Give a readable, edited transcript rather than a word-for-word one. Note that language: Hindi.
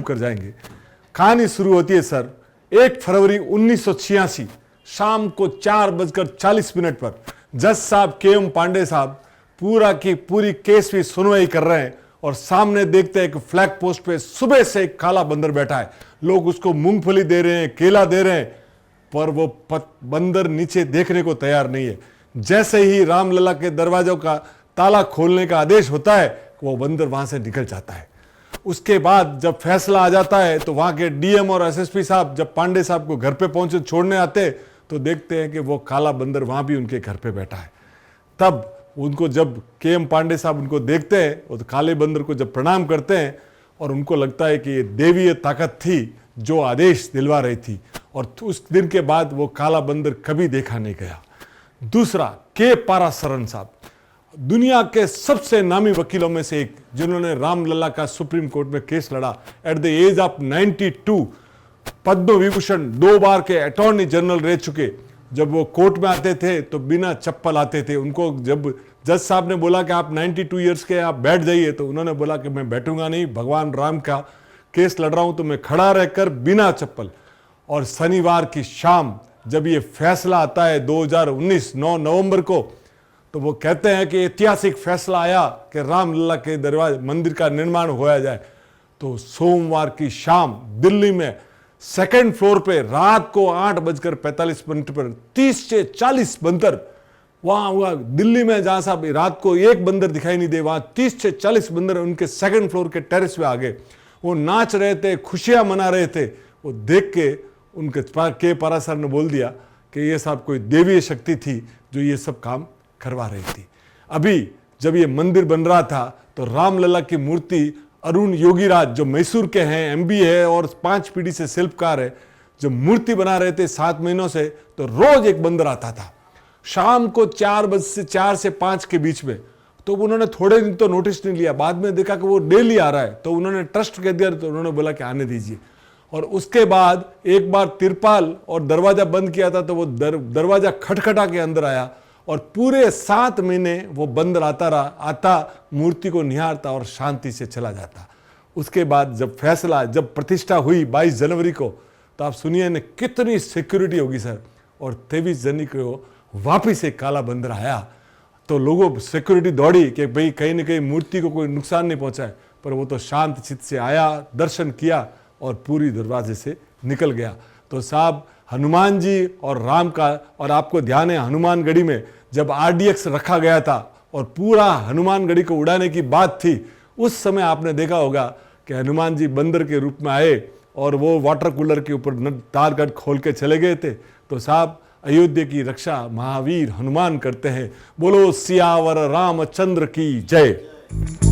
कर जाएंगे। कहानी शुरू होती है सर 1 फरवरी 1986 शाम को 4:40 पर जज साहब KM पांडे साहब पूरा की पूरी केस की सुनवाई कर रहे हैं और सामने देखते हैं कि फ्लैग पोस्ट पे सुबह से एक काला बंदर बैठा है। लोग उसको मूंगफली दे रहे हैं, केला दे रहे हैं, पर वो बंदर नीचे देखने को तैयार नहीं है। जैसे ही रामलला के दरवाजों का ताला खोलने का आदेश होता है वो बंदर वहां से निकल जाता है। उसके बाद जब फैसला आ जाता है तो वहां के DM और SSP साहब जब पांडे साहब को घर पे पहुंचे छोड़ने आते तो देखते हैं कि वो काला बंदर वहां भी उनके घर पे बैठा है। तब उनको जब KM पांडे साहब उनको देखते हैं और काले बंदर को जब प्रणाम करते हैं और उनको लगता है कि ये देवीय ताकत थी जो आदेश दिलवा रही थी, और उस दिन के बाद वो काला बंदर कभी देखा नहीं गया। दूसरा K पारासरन साहब, दुनिया के सबसे नामी वकीलों में से एक, जिन्होंने रामलला का सुप्रीम कोर्ट में केस लड़ा at the age of 92, Padma Vibhushan 2 बार के अटॉर्नी जनरल रह चुके। जब वो कोर्ट में आते थे तो बिना चप्पल आते थे। उनको जब जज साहब ने बोला कि आप 92 ईयर्स के आप बैठ जाइए तो उन्होंने बोला कि मैं बैठूंगा नहीं, भगवान राम का केस लड़ रहा हूं तो मैं खड़ा रहकर बिना चप्पल। और शनिवार की शाम जब ये फैसला आता है 2019 9 नवंबर को, तो वो कहते हैं कि ऐतिहासिक फैसला आया कि रामलला के दरवाजे मंदिर का निर्माण होया जाए। तो सोमवार की शाम दिल्ली में 2nd फ्लोर पे रात को 8:45 पर 30 से 40 बंदर, वहां दिल्ली में जहां साहब रात को एक बंदर दिखाई नहीं दे, वहां 30 से 40 बंदर उनके 2nd फ्लोर के टेरेस पे आ गए। वो नाच रहे थे, खुशियां मना रहे थे। वो देख के उनके K पारासर ने बोल दिया कि ये साहब कोई देवीय शक्ति थी जो ये सब काम करवा रही थी। अभी जब ये मंदिर बन रहा था तो रामलला की मूर्ति अरुण योगीराज जो मैसूर के हैं, MBA है और 5 पीढ़ी से शिल्पकार है, जब मूर्ति बना रहे थे 7 महीनों से, तो रोज एक बंदर आता था शाम को 4 से 5 के बीच में। तो उन्होंने थोड़े दिन तो नोटिस नहीं लिया, बाद में देखा कि वो डेली आ रहा है तो उन्होंने ट्रस्ट कह दिया, तो उन्होंने बोला कि आने दीजिए। और उसके बाद एक बार तिरपाल और दरवाजा बंद किया था तो वो दरवाजा खटखटा के अंदर आया और पूरे 7 महीने वो बंदर आता रहा, आता मूर्ति को निहारता और शांति से चला जाता। उसके बाद जब फैसला, जब प्रतिष्ठा हुई 22 जनवरी को, तो आप सुनिए ने कितनी सिक्योरिटी होगी सर। और 23 जनवरी को वापिस एक काला बंदर आया तो लोगों सिक्योरिटी दौड़ी कि भाई कहीं ना कहीं मूर्ति को कोई नुकसान नहीं पहुंचाए, पर वो तो शांत चित्त से आया, दर्शन किया और पूरी दरवाजे से निकल गया। तो साहब हनुमान जी और राम का, और आपको ध्यान है हनुमानगढ़ी में जब RDX रखा गया था और पूरा हनुमानगढ़ी को उड़ाने की बात थी, उस समय आपने देखा होगा कि हनुमान जी बंदर के रूप में आए और वो वाटर कूलर के ऊपर तारगढ़ खोल के चले गए थे। तो साहब अयोध्या की रक्षा महावीर हनुमान करते हैं। बोलो सियावर रामचंद्र की जय।